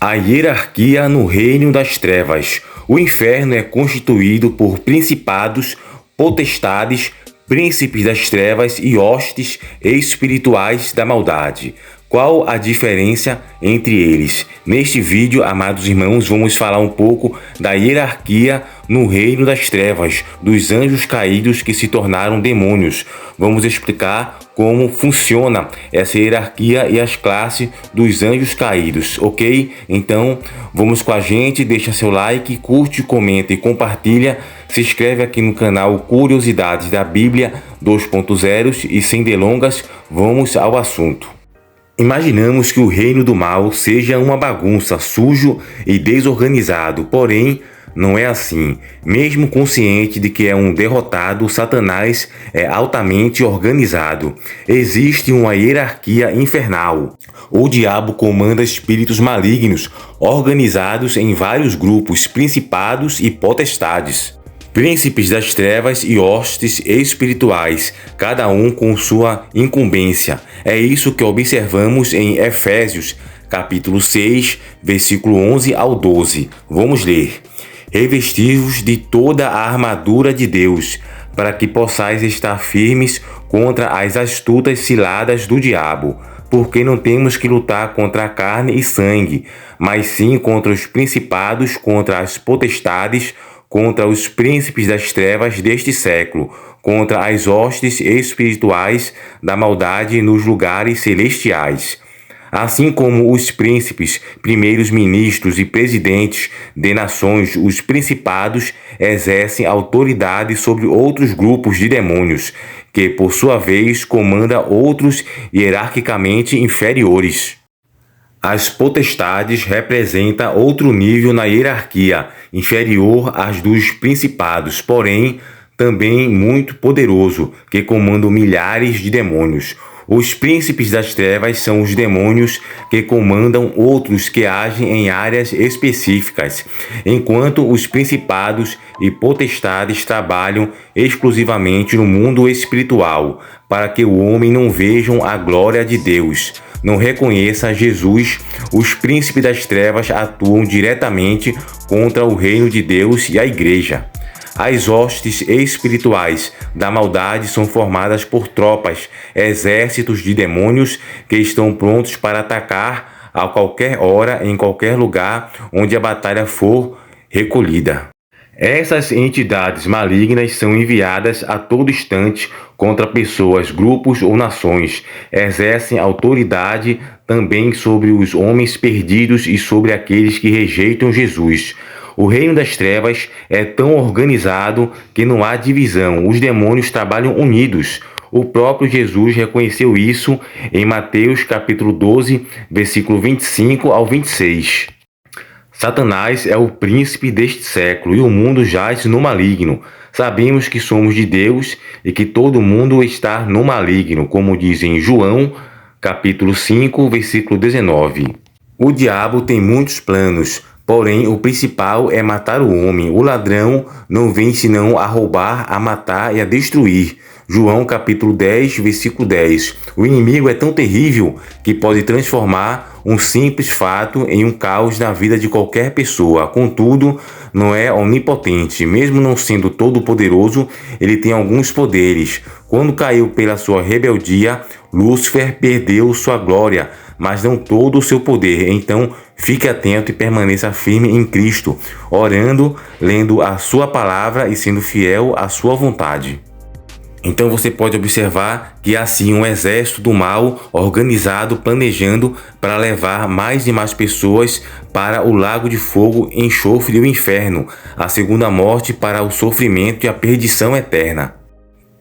A hierarquia no reino das trevas. O inferno é constituído por principados, potestades, príncipes das trevas e hostes espirituais da maldade. Qual a diferença entre eles? Neste vídeo, amados irmãos, vamos falar um pouco da hierarquia no reino das trevas, dos anjos caídos que se tornaram demônios. Vamos explicar como funciona essa hierarquia e as classes dos anjos caídos, ok? Então, vamos com a gente, deixa seu like, curte, comenta e compartilha. Se inscreve aqui no canal Curiosidades da Bíblia 2.0 e sem delongas, vamos ao assunto. Imaginamos que o reino do mal seja uma bagunça, sujo e desorganizado, porém, não é assim. Mesmo consciente de que é um derrotado, Satanás é altamente organizado. Existe uma hierarquia infernal. O diabo comanda espíritos malignos, organizados em vários grupos, principados e potestades. Príncipes das trevas e hostes espirituais, cada um com sua incumbência. É isso que observamos em Efésios, capítulo 6, versículo 11 ao 12. Vamos ler. Revesti-vos de toda a armadura de Deus, para que possais estar firmes contra as astutas ciladas do diabo, porque não temos que lutar contra a carne e sangue, mas sim contra os principados, contra as potestades, contra os príncipes das trevas deste século, contra as hostes espirituais da maldade nos lugares celestiais. Assim como os príncipes, primeiros ministros e presidentes de nações, os principados exercem autoridade sobre outros grupos de demônios, que por sua vez comanda outros hierarquicamente inferiores. As potestades representam outro nível na hierarquia, inferior às dos principados, porém também muito poderoso, que comanda milhares de demônios. Os príncipes das trevas são os demônios que comandam outros que agem em áreas específicas, enquanto os principados e potestades trabalham exclusivamente no mundo espiritual, para que o homem não veja a glória de Deus, não reconheça Jesus. Os príncipes das trevas atuam diretamente contra o reino de Deus e a igreja. As hostes espirituais da maldade são formadas por tropas, exércitos de demônios que estão prontos para atacar a qualquer hora, em qualquer lugar onde a batalha for recolhida. Essas entidades malignas são enviadas a todo instante contra pessoas, grupos ou nações. Exercem autoridade também sobre os homens perdidos e sobre aqueles que rejeitam Jesus. O reino das trevas é tão organizado que não há divisão. Os demônios trabalham unidos. O próprio Jesus reconheceu isso em Mateus capítulo 12, versículo 25 ao 26. Satanás é o príncipe deste século e o mundo jaz no maligno. Sabemos que somos de Deus e que todo mundo está no maligno, como diz em João capítulo 5, versículo 19. O diabo tem muitos planos, porém o principal é matar o homem. O ladrão não vem senão a roubar, a matar e a destruir. João capítulo 10, versículo 10. O inimigo é tão terrível que pode transformar um simples fato em um caos na vida de qualquer pessoa. Contudo, não é onipotente. Mesmo não sendo todo-poderoso, ele tem alguns poderes. Quando caiu pela sua rebeldia, Lúcifer perdeu sua glória, mas não todo o seu poder. Então, fique atento e permaneça firme em Cristo, orando, lendo a sua palavra e sendo fiel à sua vontade. Então você pode observar que há sim um exército do mal organizado, planejando para levar mais e mais pessoas para o lago de fogo, enxofre do inferno, a segunda morte, para o sofrimento e a perdição eterna.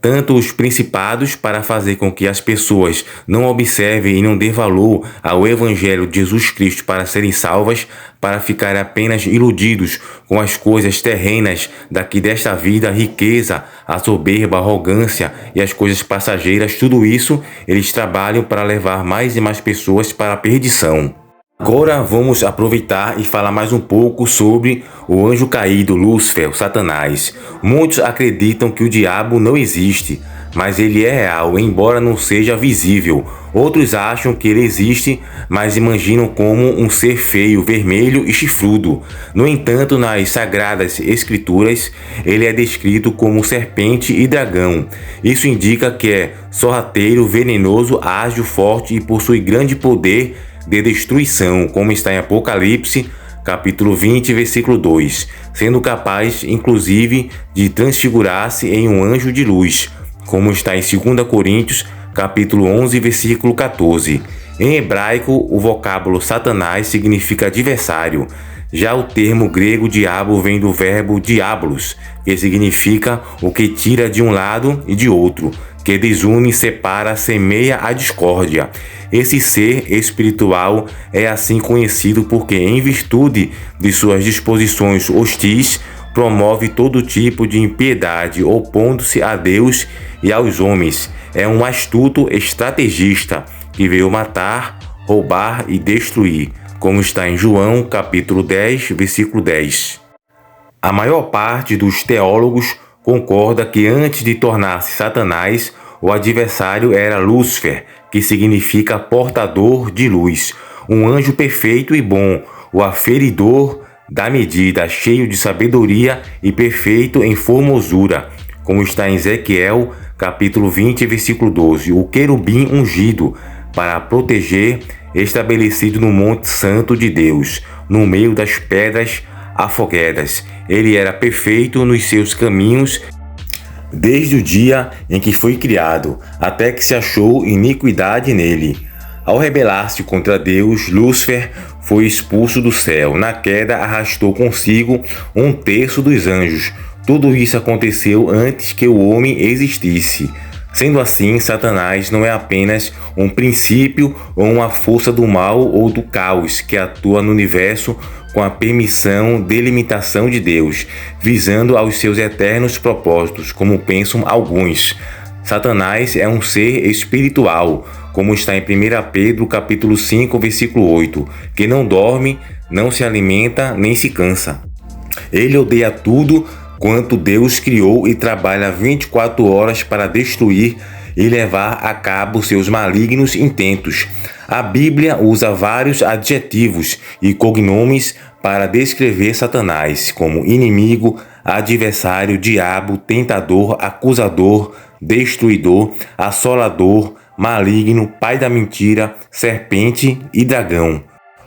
Tanto os principados para fazer com que as pessoas não observem e não dê valor ao Evangelho de Jesus Cristo para serem salvas, para ficarem apenas iludidos com as coisas terrenas daqui desta vida, a riqueza, a soberba, a arrogância e as coisas passageiras, tudo isso eles trabalham para levar mais e mais pessoas para a perdição. Agora vamos aproveitar e falar mais um pouco sobre o anjo caído, Lúcifer, o Satanás. Muitos acreditam que o diabo não existe. mas ele é real, embora não seja visível. Outros acham que ele existe, mas imaginam como um ser feio, vermelho e chifrudo. No entanto, nas Sagradas Escrituras, ele é descrito como serpente e dragão. Isso indica que é sorrateiro, venenoso, ágil, forte e possui grande poder de destruição, como está em Apocalipse, capítulo 20, versículo 2, sendo capaz, inclusive, de transfigurar-se em um anjo de luz, como está em 2 Coríntios, capítulo 11, versículo 14. Em hebraico, o vocábulo Satanás significa adversário. Já o termo grego diabo vem do verbo diabolos, que significa o que tira de um lado e de outro, que desune, separa, semeia a discórdia. Esse ser espiritual é assim conhecido porque, em virtude de suas disposições hostis, promove todo tipo de impiedade, opondo-se a Deus e aos homens. É um astuto estrategista que veio matar, roubar e destruir, como está em João, capítulo 10, versículo 10. A maior parte dos teólogos concorda que antes de tornar-se Satanás, o adversário era Lúcifer, que significa portador de luz, um anjo perfeito e bom, o aferidor da medida, cheio de sabedoria e perfeito em formosura, como está em Ezequiel, capítulo 20, versículo 12, o querubim ungido, para proteger, estabelecido no Monte Santo de Deus, no meio das pedras afoguedas. Ele era perfeito nos seus caminhos, desde o dia em que foi criado, até que se achou iniquidade nele. Ao rebelar-se contra Deus, Lúcifer foi expulso do céu. Na queda, arrastou consigo um terço dos anjos. Tudo isso aconteceu antes que o homem existisse. Sendo assim, Satanás não é apenas um princípio ou uma força do mal ou do caos que atua no universo com a permissão, delimitação de Deus, visando aos seus eternos propósitos, como pensam alguns. Satanás é um ser espiritual, como está em 1 Pedro capítulo 5, versículo 8, que não dorme, não se alimenta, nem se cansa. Ele odeia tudo quanto Deus criou e trabalha 24 horas para destruir e levar a cabo seus malignos intentos. A Bíblia usa vários adjetivos e cognomes para descrever Satanás, como inimigo, adversário, diabo, tentador, acusador, destruidor, assolador, maligno, pai da mentira, serpente e dragão.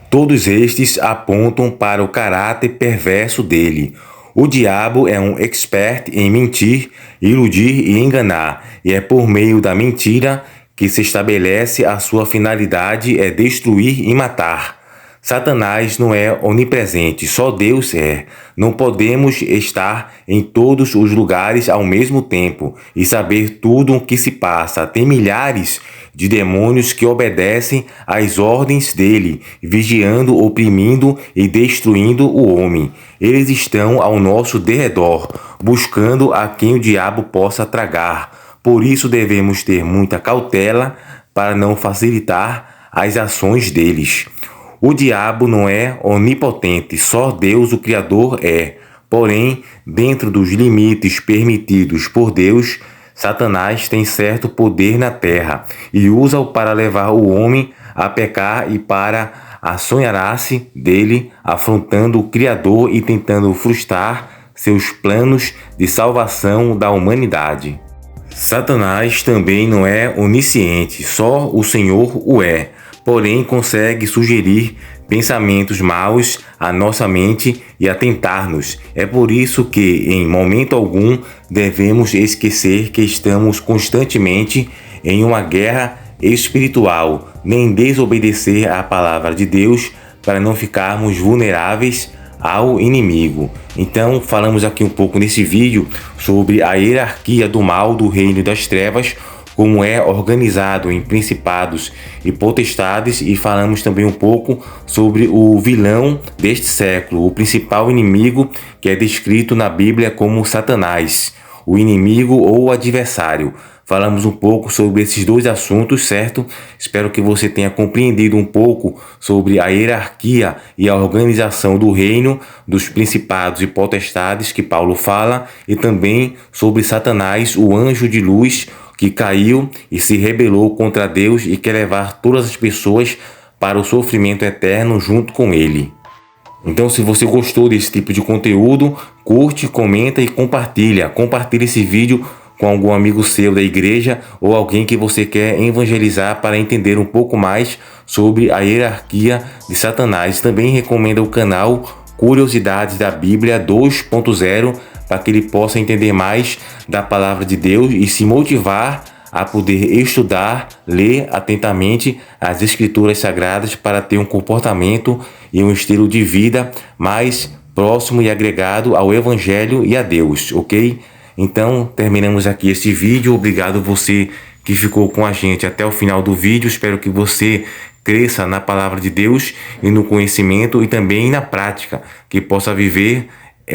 Todos estes apontam para o caráter perverso dele. O diabo é um expert em mentir, iludir e enganar, e é por meio da mentira que se estabelece a sua finalidade é destruir e matar. Satanás não é onipresente, só Deus é. Não podemos estar em todos os lugares ao mesmo tempo e saber tudo o que se passa. Tem milhares de demônios que obedecem às ordens dele, vigiando, oprimindo e destruindo o homem. Eles estão ao nosso derredor, buscando a quem o diabo possa tragar. Por isso devemos ter muita cautela para não facilitar as ações deles. O diabo não é onipotente, só Deus, o Criador, é. Porém, dentro dos limites permitidos por Deus, Satanás tem certo poder na terra e usa-o para levar o homem a pecar e para assombrar-se dele, afrontando o Criador e tentando frustrar seus planos de salvação da humanidade. Satanás também não é onisciente, só o Senhor o é. Porém, consegue sugerir pensamentos maus à nossa mente e atentar-nos. É por isso que, em momento algum, devemos esquecer que estamos constantemente em uma guerra espiritual, nem desobedecer à palavra de Deus para não ficarmos vulneráveis ao inimigo. Então, falamos aqui um pouco nesse vídeo sobre a hierarquia do mal do reino das trevas, como é organizado em principados e potestades, e falamos também um pouco sobre o vilão deste século, o principal inimigo que é descrito na Bíblia como Satanás, o inimigo ou o adversário. Falamos um pouco sobre esses dois assuntos, certo? Espero que você tenha compreendido um pouco sobre a hierarquia e a organização do reino, dos principados e potestades que Paulo fala, e também sobre Satanás, o anjo de luz, que caiu e se rebelou contra Deus e quer levar todas as pessoas para o sofrimento eterno junto com ele. Então, se você gostou desse tipo de conteúdo, curte, comenta e compartilha. Compartilhe esse vídeo com algum amigo seu da igreja ou alguém que você quer evangelizar para entender um pouco mais sobre a hierarquia de Satanás. Também recomenda o canal Curiosidades da Bíblia 2.0 para que ele possa entender mais da palavra de Deus e se motivar a poder estudar, ler atentamente as escrituras sagradas para ter um comportamento e um estilo de vida mais próximo e agregado ao Evangelho e a Deus, ok? Então, terminamos aqui esse vídeo. Obrigado você que ficou com a gente até o final do vídeo. Espero que você cresça na palavra de Deus e no conhecimento e também na prática, que possa viver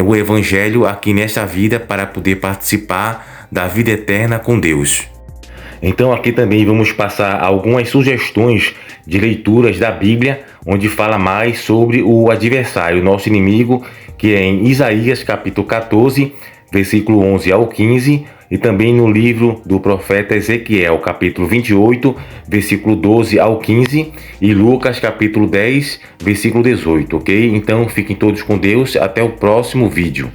o Evangelho aqui nesta vida para poder participar da vida eterna com Deus. Então aqui também vamos passar algumas sugestões de leituras da Bíblia, onde fala mais sobre o adversário, nosso inimigo, que é em Isaías capítulo 14, versículo 11 ao 15, e também no livro do profeta Ezequiel, capítulo 28, versículo 12 ao 15, e Lucas capítulo 10, versículo 18, ok? Então fiquem todos com Deus, até o próximo vídeo.